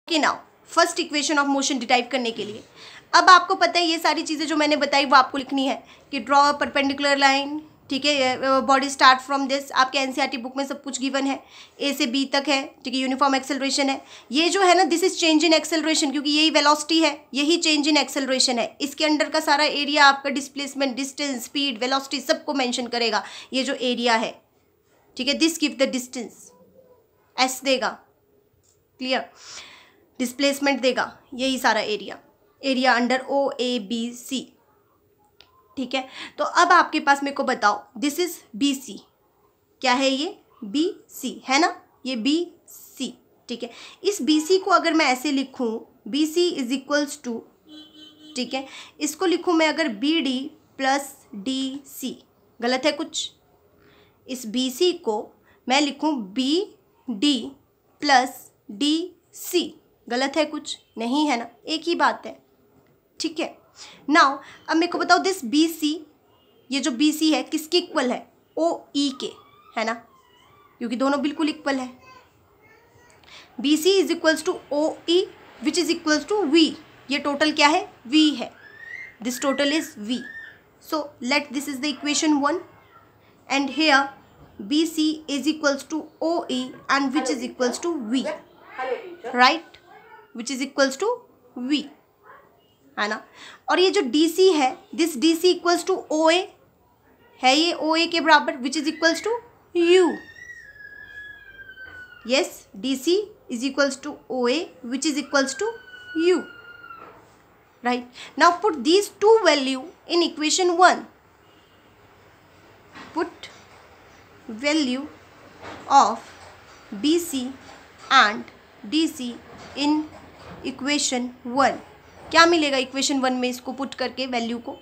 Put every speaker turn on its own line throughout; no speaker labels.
कि now first equation of motion derive करने के लिए अब आपको पता है ये सारी चीज़ें जो मैंने बताई वो आपको लिखनी है कि ड्रॉ परपेंडिकुलर लाइन, ठीक है, बॉडी स्टार्ट फ्रॉम दिस, आपके एनसीईआरटी बुक में सब कुछ गिवन है, ए से बी तक है, ठीक है, यूनिफॉर्म एक्सेलरेशन है, ये जो है ना this is change in acceleration, क्योंकि यही वेलोसिटी है, यही चेंज इन एक्सेलरेशन है, इसके अंडर का सारा एरिया आपका डिस्प्लेसमेंट, डिस्टेंस, स्पीड, वेलोसिटी सबको मेंशन करेगा, ये जो एरिया है, ठीक है, this give the distance, S देगा, क्लियर, डिस्प्लेसमेंट देगा, यही सारा area under O A B C, ठीक है। तो अब आपके पास मेरे को बताओ दिस इज बी सी, क्या है ये, बी सी है ना, ये बी सी, ठीक है। इस बी सी को अगर मैं ऐसे लिखूं, B C is equals to, ठीक है, इसको लिखूं मैं अगर B D plus D C, गलत है कुछ, इस बी सी को मैं लिखूं B D plus D C, गलत है कुछ, नहीं है ना, एक ही बात है, ठीक है। नाउ अब मेरे को बताओ दिस बी सी, ये जो बी सी है किसके इक्वल है, ओ ई के, है ना, क्योंकि दोनों बिल्कुल इक्वल है, B C is equals to O E which is equals to V, ये टोटल क्या है, वी है, this total is V, so let this is the equation 1 and here B C is equals to O E and which is equals to V, right, which is equals to V, है ना। और ये जो D C है this D C equals to O A है, ये O A के बराबर, which is equals to u, yes, D C is equals to O A which is equals to u, right. Now put these two value in equation 1, put value of B C and D C in equation 1, क्या मिलेगा equation 1 में इसको put करके value को,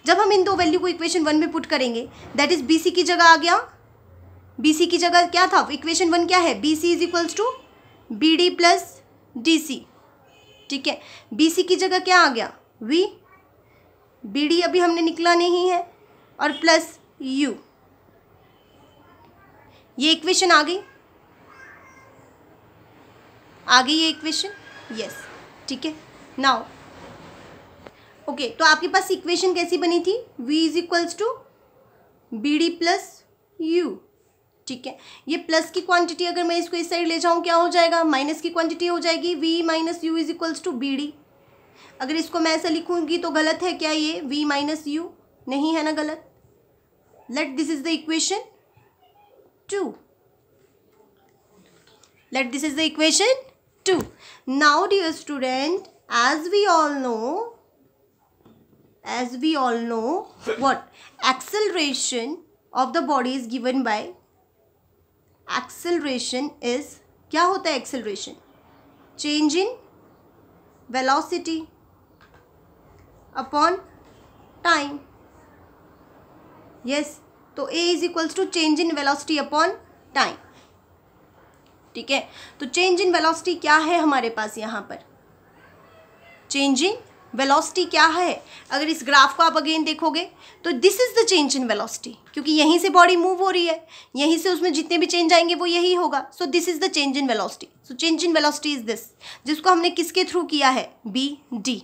जब हम इन दो value को इक्वेशन 1 में पुट करेंगे दैट इज बी सी की जगह आ गया, बी सी की जगह क्या था, इक्वेशन 1 क्या है, B C is equals to B D plus D C, ठीक है, बी सी की जगह क्या आ गया, वी, बी डी अभी हमने निकला नहीं है, और प्लस यू, ये इक्वेशन आ गई ये इक्वेशन, यस, ठीक है। नाउ ओके, तो आपके पास इक्वेशन कैसी बनी थी, v is equals to B D plus u, ठीक है, ये प्लस की क्वांटिटी अगर मैं इसको इस साइड ले जाऊं क्या हो जाएगा, माइनस की क्वांटिटी हो जाएगी, v minus u is equals to B D, अगर इसको मैं ऐसा लिखूंगी तो गलत है क्या, ये v माइनस यू, नहीं है ना गलत, late this is the equation 2, let this is the equation 2. Now dear student, as we all know what acceleration of the body is given by, acceleration is, क्या होता है acceleration, change in velocity upon time, yes, तो a is equals to change in velocity upon time, ठीक है। तो change in velocity क्या है हमारे पास, यहाँ पर चेंज इन वेलोसिटी क्या है, अगर इस ग्राफ को आप अगेन देखोगे तो this is the change in velocity, क्योंकि यहीं से बॉडी मूव हो रही है, यहीं से उसमें जितने भी चेंज आएंगे वो यही होगा, so this is the change in velocity, so change in velocity is this, जिसको हमने किसके थ्रू किया है, B D,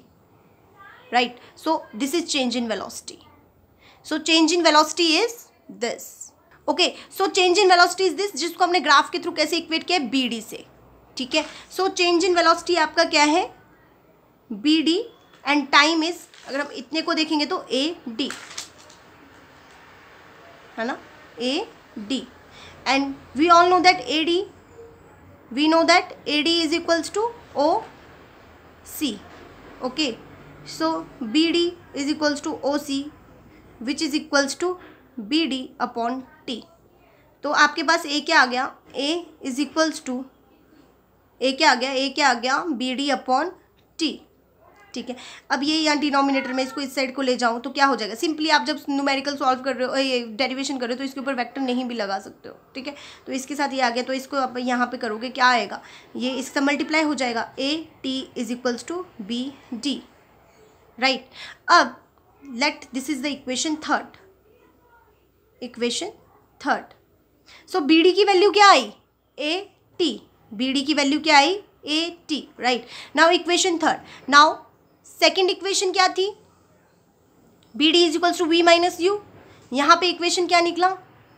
right, so this is change in velocity, so change in velocity is this, okay, so change in velocity is this, जिसको हमने graph के through कैसे equate किया, बी डी से, ठीक है। सो चेंज इन वेलोसिटी आपका क्या है, B D, and time is, अगर हम इतने को देखेंगे तो ए डी, है ना, A D, and we all know that A D, we know that A D is equals to O C, okay, so B D is equals to O C which is equals to B D upon T, तो आपके पास A क्या आ गया, A is equals to, A क्या आ गया B D upon T, ठीक है। अब ये यहाँ डिनोमिनेटर में इसको इस साइड को ले जाऊँ तो क्या हो जाएगा, सिंपली आप जब न्यूमेरिकल सॉल्व कर रहे हो, ये डेरिवेशन कर रहे हो तो इसके ऊपर वेक्टर नहीं भी लगा सकते हो, ठीक है, तो इसके साथ ये आ गया, तो इसको आप यहाँ पे करोगे क्या आएगा, ये इससे मल्टीप्लाई हो जाएगा, A T is equals to B D, right. अब let this is the equation third, so B D की वैल्यू क्या आई, ए टी, बी डी की वैल्यू क्या आई, A T, right. Now equation third, now second equation क्या थी, B D is equals to we minus U. यहाँ पे इक्वेशन क्या निकला,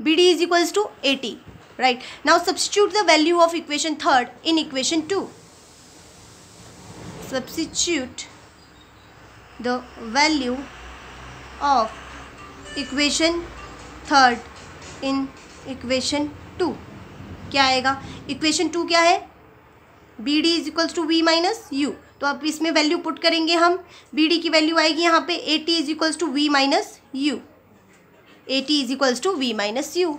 B D is equals to A T, right. Now substitute the value of equation third in equation two, substitute the value of equation third in equation two. क्या आएगा, equation two क्या है, B D is equals to we minus u, तो अब इसमें value put करेंगे हम, B D की वैल्यू आएगी यहाँ पे a T is equals to we minus u, a T is equals to we minus u,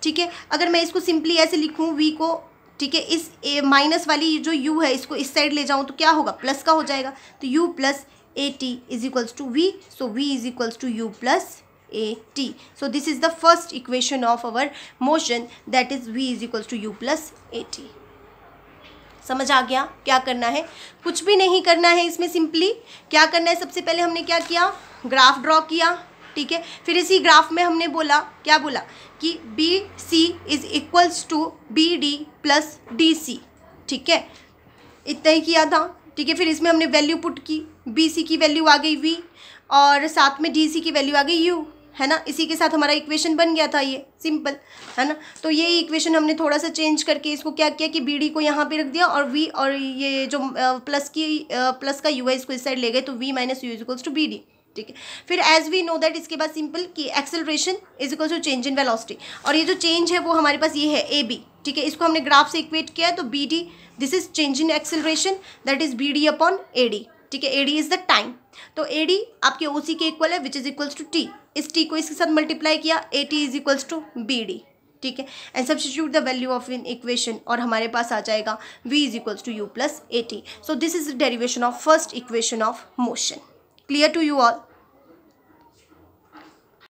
ठीक है। अगर मैं इसको सिंपली ऐसे लिखूँ वी को, ठीक है, इस माइनस वाली जो u है इसको इस साइड ले जाऊँ तो क्या होगा, प्लस का हो जाएगा, तो u plus a T is equals to v, so v is equals to u plus a t. So this is the first equation of our motion, that is v is equals to u plus a t. समझ आ गया क्या करना है, कुछ भी नहीं करना है इसमें, सिंपली क्या करना है, सबसे पहले हमने क्या किया, ग्राफ ड्रॉ किया, ठीक है। फिर इसी ग्राफ में हमने बोला, क्या बोला कि B C is equals to B D plus D C, ठीक है, इतना ही किया था, ठीक है। फिर इसमें हमने वैल्यू पुट की, बी सी की वैल्यू आ गई वी और साथ में डी सी की वैल्यू आ गई यू, है ना। इसी के साथ हमारा इक्वेशन बन गया था, ये सिंपल है ना। तो ये इक्वेशन हमने थोड़ा सा चेंज करके इसको क्या किया कि बी डी को यहाँ पे रख दिया और वी और ये जो प्लस का यू है इसको इस साइड ले गए, तो v minus u is equals to B D, ठीक है। फिर एज वी नो दैट, इसके बाद सिंपल कि acceleration is equals to change in velocity, और ये जो चेंज है वो हमारे पास ये है ए बी, ठीक है। इसको हमने ग्राफ से इक्वेट किया है, तो B D this is change in acceleration, that is B D upon A D, ठीक है। A D is the time, तो ए डी आपके ओ सी के इक्वल है which is equals to t, इस टी को इसके साथ मल्टीप्लाई किया, a T is equals to B D, ठीक है। And substitute the value of in equation, और हमारे पास आ जाएगा v is equals to u plus a t. So this is the derivation of first equation of motion. Clear to you all?